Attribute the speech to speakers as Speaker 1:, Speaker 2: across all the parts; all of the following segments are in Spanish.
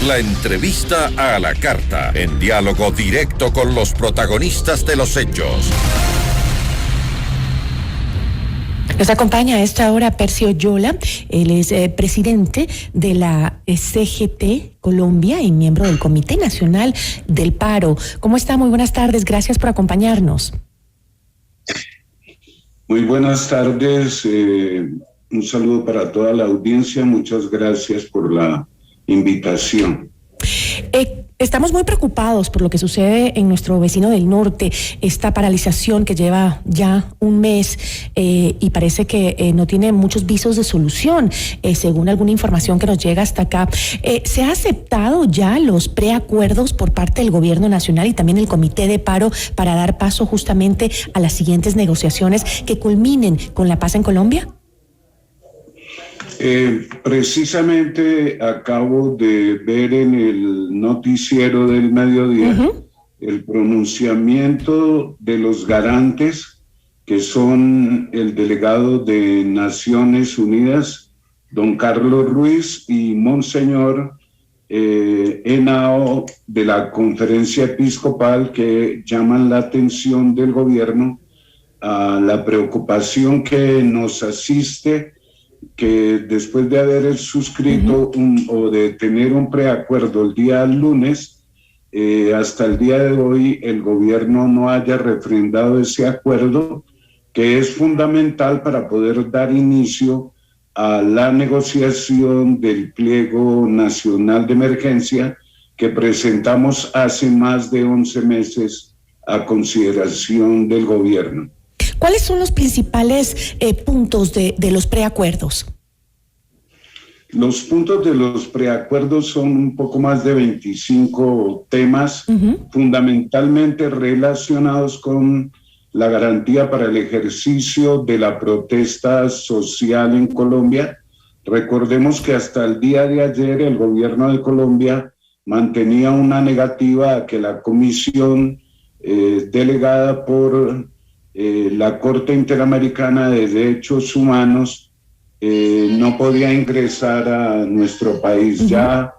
Speaker 1: La entrevista a la carta, en diálogo directo con los protagonistas de los hechos.
Speaker 2: Nos acompaña a esta hora Percio Yola. Él es presidente de la CGT Colombia y miembro del Comité Nacional del Paro. ¿Cómo está? Muy buenas tardes. Gracias por acompañarnos.
Speaker 3: Muy buenas tardes. Un saludo para toda la audiencia. Muchas gracias por la invitación.
Speaker 2: Estamos muy preocupados por lo que sucede en nuestro vecino del norte, esta paralización que lleva ya un mes y parece que no tiene muchos visos de solución, según alguna información que nos llega hasta acá. ¿Se ha aceptado ya los preacuerdos por parte del gobierno nacional y también el comité de paro para dar paso justamente a las siguientes negociaciones que culminen con la paz en Colombia?
Speaker 3: Precisamente acabo de ver en el noticiero del mediodía el pronunciamiento de los garantes, que son el delegado de Naciones Unidas, don Carlos Ruiz, y Monseñor Henao de la Conferencia Episcopal, que llaman la atención del gobierno a la preocupación que nos asiste, que después de haber suscrito o de tener un preacuerdo el día lunes, hasta el día de hoy el gobierno no haya refrendado ese acuerdo, que es fundamental para poder dar inicio a la negociación del pliego nacional de emergencia que presentamos hace más de 11 meses a consideración del gobierno.
Speaker 2: ¿Cuáles son los principales puntos de los preacuerdos?
Speaker 3: Los puntos de los preacuerdos son un poco más de 25 temas, fundamentalmente relacionados con la garantía para el ejercicio de la protesta social en Colombia. Recordemos que hasta el día de ayer el gobierno de Colombia mantenía una negativa a que la comisión delegada por la Corte Interamericana de Derechos Humanos no podía ingresar a nuestro país. Ya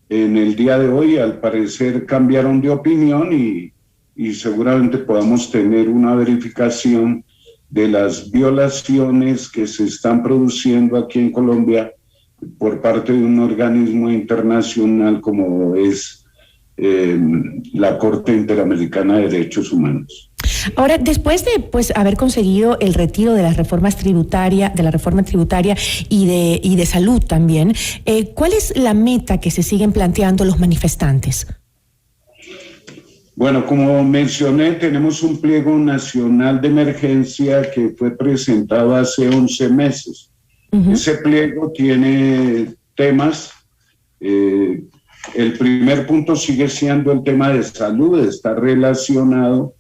Speaker 3: en el día de hoy, al parecer, cambiaron de opinión y seguramente podamos tener una verificación de las violaciones que se están produciendo aquí en Colombia por parte de un organismo internacional como es la Corte Interamericana de Derechos Humanos.
Speaker 2: Ahora, después de haber conseguido el retiro de la reforma tributaria y de salud también, ¿cuál es la meta que se siguen planteando los manifestantes?
Speaker 3: Bueno, como mencioné, tenemos un pliego nacional de emergencia que fue presentado hace 11 meses. Ese pliego tiene temas. El primer punto sigue siendo el tema de salud, está relacionado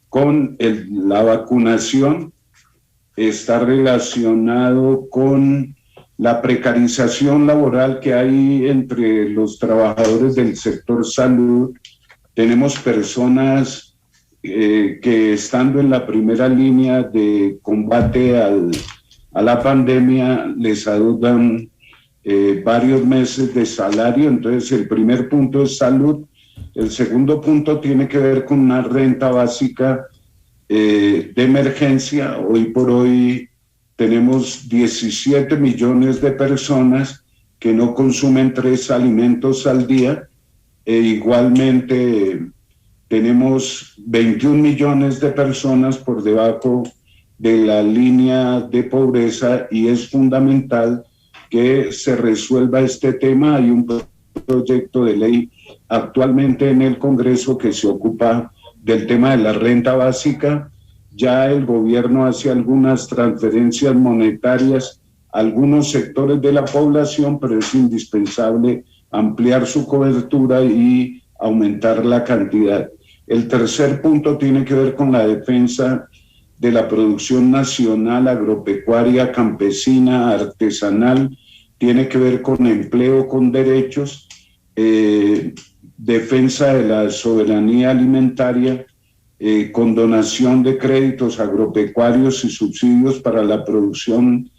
Speaker 3: con la vacunación, está relacionado con la precarización laboral que hay entre los trabajadores del sector salud. Tenemos personas que estando en la primera línea de combate a la pandemia les adeudan varios meses de salario. Entonces el primer punto es salud. El segundo punto tiene que ver con una renta básica de emergencia. Hoy por hoy tenemos 17 millones de personas que no consumen 3 alimentos al día. Igualmente tenemos 21 millones de personas por debajo de la línea de pobreza y es fundamental que se resuelva este tema. Hay un proyecto de ley actualmente en el Congreso que se ocupa del tema de la renta básica. Ya el gobierno hace algunas transferencias monetarias a algunos sectores de la población, pero es indispensable ampliar su cobertura y aumentar la cantidad. El tercer punto tiene que ver con la defensa de la producción nacional agropecuaria, campesina, artesanal, tiene que ver con empleo, con derechos, defensa de la soberanía alimentaria, condonación de créditos agropecuarios y subsidios para la producción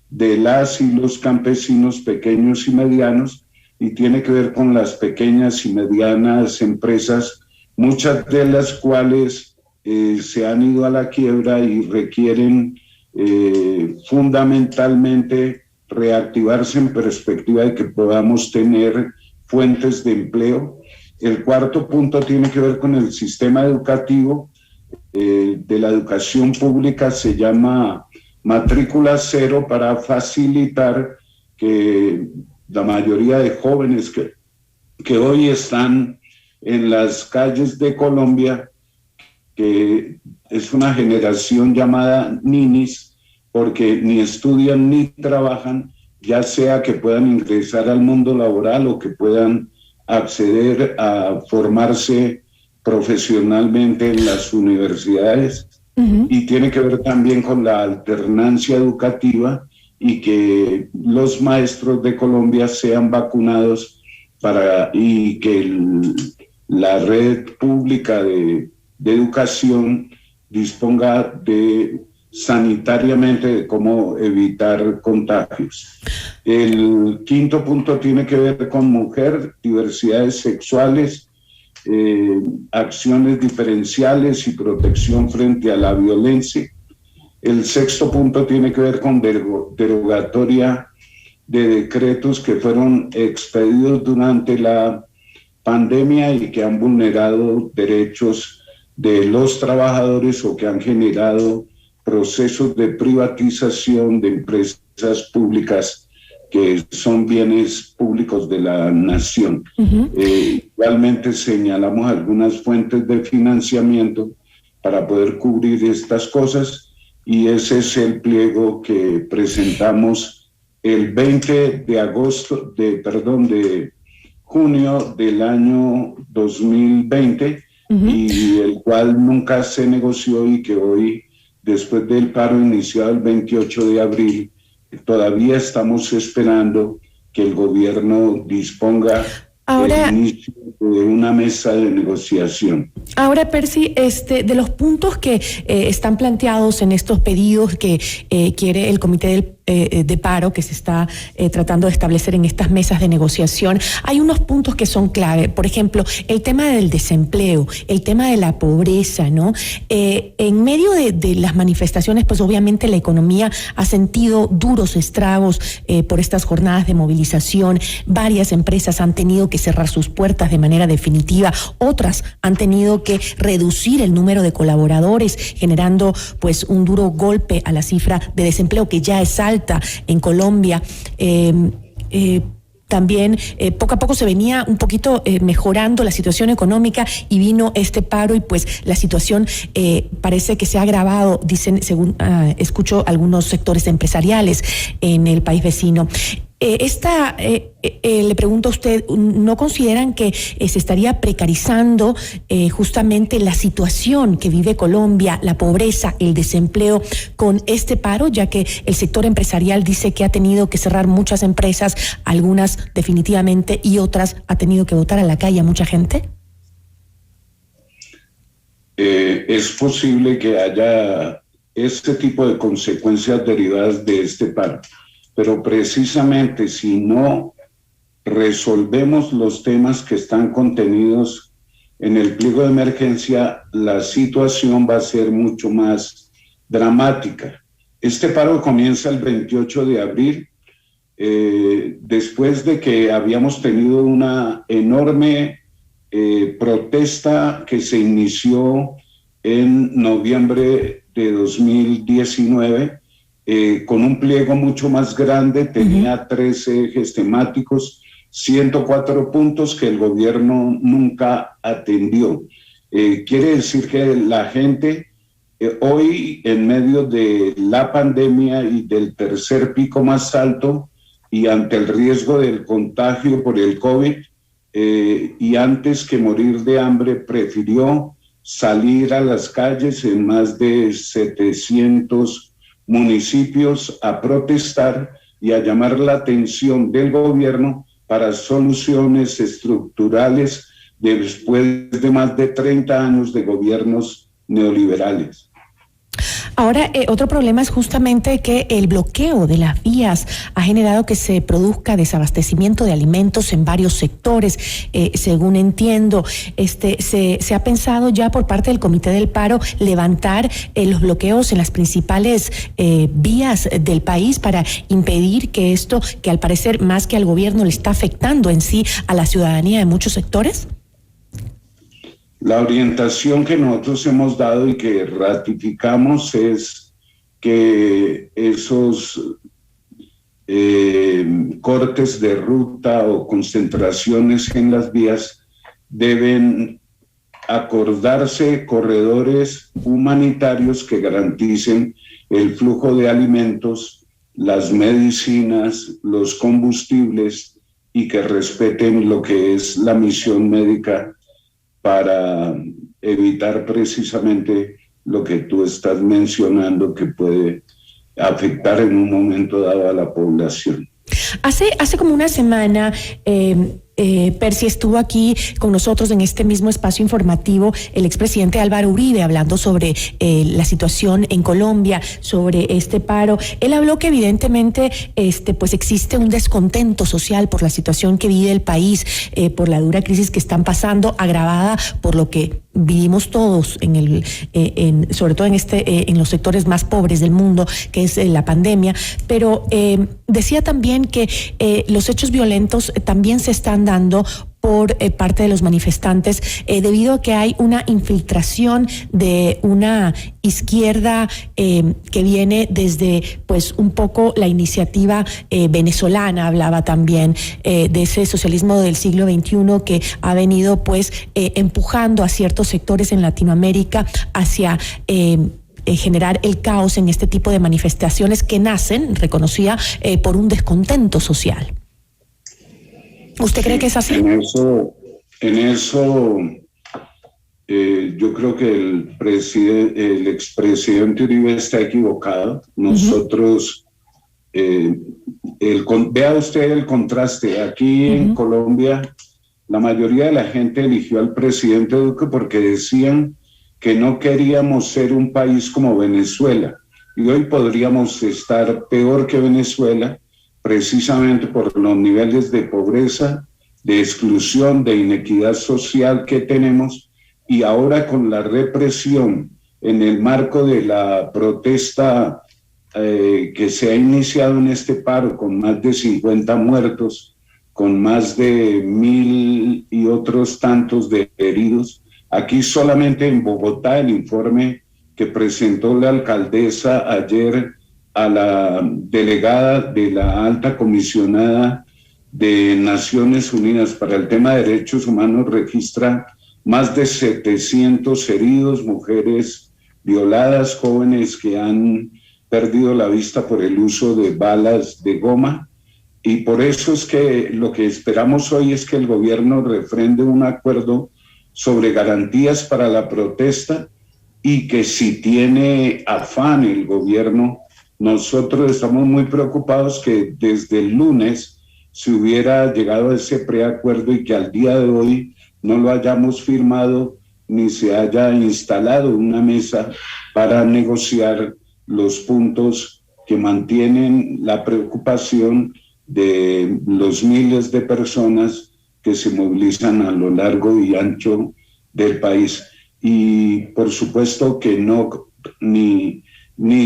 Speaker 3: de las y los campesinos pequeños y medianos, y tiene que ver con las pequeñas y medianas empresas, muchas de las cuales se han ido a la quiebra y requieren fundamentalmente reactivarse en perspectiva de que podamos tener fuentes de empleo. El cuarto punto tiene que ver con el sistema educativo de la educación pública, se llama matrícula cero, para facilitar que la mayoría de jóvenes que hoy están en las calles de Colombia, que es una generación llamada ninis, porque ni estudian ni trabajan, ya sea que puedan ingresar al mundo laboral o que puedan acceder a formarse profesionalmente en las universidades. Y tiene que ver también con la alternancia educativa y que los maestros de Colombia sean vacunados y que la red pública de educación disponga sanitariamente de cómo evitar contagios. El quinto punto tiene que ver con mujer, diversidades sexuales, acciones diferenciales y protección frente a la violencia. El sexto punto tiene que ver con derogatoria de decretos que fueron expedidos durante la pandemia y que han vulnerado derechos de los trabajadores o que han generado procesos de privatización de empresas públicas que son bienes públicos de la nación. Igualmente señalamos algunas fuentes de financiamiento para poder cubrir estas cosas, y ese es el pliego que presentamos el 20 de junio del año 2020, y el cual nunca se negoció y que hoy, después del paro iniciado el 28 de abril, todavía estamos esperando que el gobierno disponga el inicio de una mesa de negociación.
Speaker 2: Ahora, Percy, de los puntos que están planteados en estos pedidos que quiere el Comité de Paro, que se está tratando de establecer en estas mesas de negociación, hay unos puntos que son clave. Por ejemplo, el tema del desempleo, el tema de la pobreza, ¿no? En medio de las manifestaciones, pues obviamente la economía ha sentido duros estragos por estas jornadas de movilización. Varias empresas han tenido que cerrar sus puertas de manera definitiva, otras han tenido que reducir el número de colaboradores, generando pues un duro golpe a la cifra de desempleo que ya es alta en Colombia. También poco a poco se venía un poquito mejorando la situación económica y vino este paro y pues la situación parece que se ha agravado, dicen, según escucho algunos sectores empresariales en el país vecino. Le pregunto a usted, ¿no consideran que se estaría precarizando justamente la situación que vive Colombia, la pobreza, el desempleo con este paro, ya que el sector empresarial dice que ha tenido que cerrar muchas empresas, algunas definitivamente, y otras ha tenido que botar a la calle a mucha gente?
Speaker 3: Es posible que haya este tipo de consecuencias derivadas de este paro. Pero precisamente si no resolvemos los temas que están contenidos en el pliego de emergencia, la situación va a ser mucho más dramática. Este paro comienza el 28 de abril, después de que habíamos tenido una enorme protesta que se inició en noviembre de 2019, con un pliego mucho más grande, tenía 13 ejes temáticos, 104 puntos que el gobierno nunca atendió. Quiere decir que la gente hoy, en medio de la pandemia y del tercer pico más alto y ante el riesgo del contagio por el COVID, y antes que morir de hambre, prefirió salir a las calles en más de 700 municipios a protestar y a llamar la atención del gobierno para soluciones estructurales después de más de 30 años de gobiernos neoliberales.
Speaker 2: Ahora, otro problema es justamente que el bloqueo de las vías ha generado que se produzca desabastecimiento de alimentos en varios sectores. Según entiendo, se ha pensado ya por parte del Comité del Paro levantar los bloqueos en las principales vías del país para impedir que esto, que al parecer más que al gobierno le está afectando en sí a la ciudadanía de muchos sectores.
Speaker 3: La orientación que nosotros hemos dado y que ratificamos es que esos cortes de ruta o concentraciones en las vías deben acordarse corredores humanitarios que garanticen el flujo de alimentos, las medicinas, los combustibles y que respeten lo que es la misión médica para evitar precisamente lo que tú estás mencionando que puede afectar en un momento dado a la población.
Speaker 2: Hace como una semana, Percy, estuvo aquí con nosotros en este mismo espacio informativo el expresidente Álvaro Uribe hablando sobre la situación en Colombia, sobre este paro. Él habló que evidentemente pues existe un descontento social por la situación que vive el país, por la dura crisis que están pasando, agravada por lo que vivimos todos sobre todo en los sectores más pobres del mundo, que es la pandemia, pero decía también que los hechos violentos también se están dando por parte de los manifestantes debido a que hay una infiltración de una izquierda que viene desde pues un poco la iniciativa venezolana. Hablaba también de ese socialismo del siglo XXI que ha venido pues empujando a ciertos sectores en Latinoamérica hacia generar el caos en este tipo de manifestaciones que nacen, reconocía, por un descontento social. ¿Usted cree que es así?
Speaker 3: En eso yo creo que el expresidente Uribe está equivocado. Nosotros, vea usted el contraste. Aquí en Colombia, la mayoría de la gente eligió al presidente Duque porque decían que no queríamos ser un país como Venezuela. Y hoy podríamos estar peor que Venezuela, precisamente por los niveles de pobreza, de exclusión, de inequidad social que tenemos, y ahora con la represión en el marco de la protesta que se ha iniciado en este paro, con más de 50 muertos, con más de 1,000 y otros tantos de heridos. Aquí solamente en Bogotá, el informe que presentó la alcaldesa ayer a la delegada de la alta comisionada de Naciones Unidas para el tema de derechos humanos registra más de 700 heridos, mujeres violadas, jóvenes que han perdido la vista por el uso de balas de goma. Y por eso es que lo que esperamos hoy es que el gobierno refrende un acuerdo sobre garantías para la protesta y que si tiene afán el gobierno, nosotros estamos muy preocupados que desde el lunes se hubiera llegado a ese preacuerdo y que al día de hoy no lo hayamos firmado ni se haya instalado una mesa para negociar los puntos que mantienen la preocupación de los miles de personas que se movilizan a lo largo y ancho del país. Y por supuesto que no, ni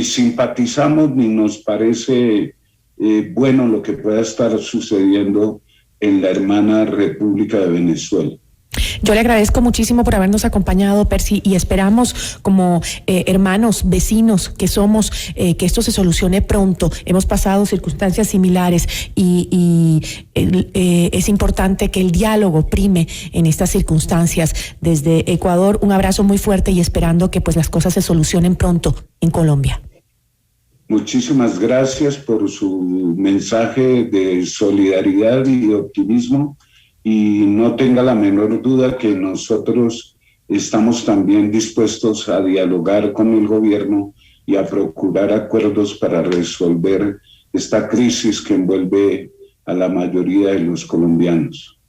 Speaker 3: simpatizamos ni nos parece bueno lo que pueda estar sucediendo en la hermana República de Venezuela.
Speaker 2: Yo le agradezco muchísimo por habernos acompañado, Percy, y esperamos como hermanos, vecinos que somos, que esto se solucione pronto. Hemos pasado circunstancias similares y es importante que el diálogo prime en estas circunstancias. Desde Ecuador, un abrazo muy fuerte y esperando que pues las cosas se solucionen pronto en Colombia.
Speaker 3: Muchísimas gracias por su mensaje de solidaridad y de optimismo. Y no tenga la menor duda que nosotros estamos también dispuestos a dialogar con el gobierno y a procurar acuerdos para resolver esta crisis que envuelve a la mayoría de los colombianos.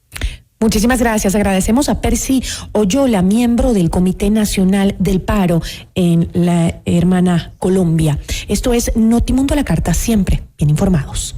Speaker 2: Muchísimas gracias. Agradecemos a Percy Oyola, miembro del Comité Nacional del Paro en la hermana Colombia. Esto es Notimundo a la Carta, siempre bien informados.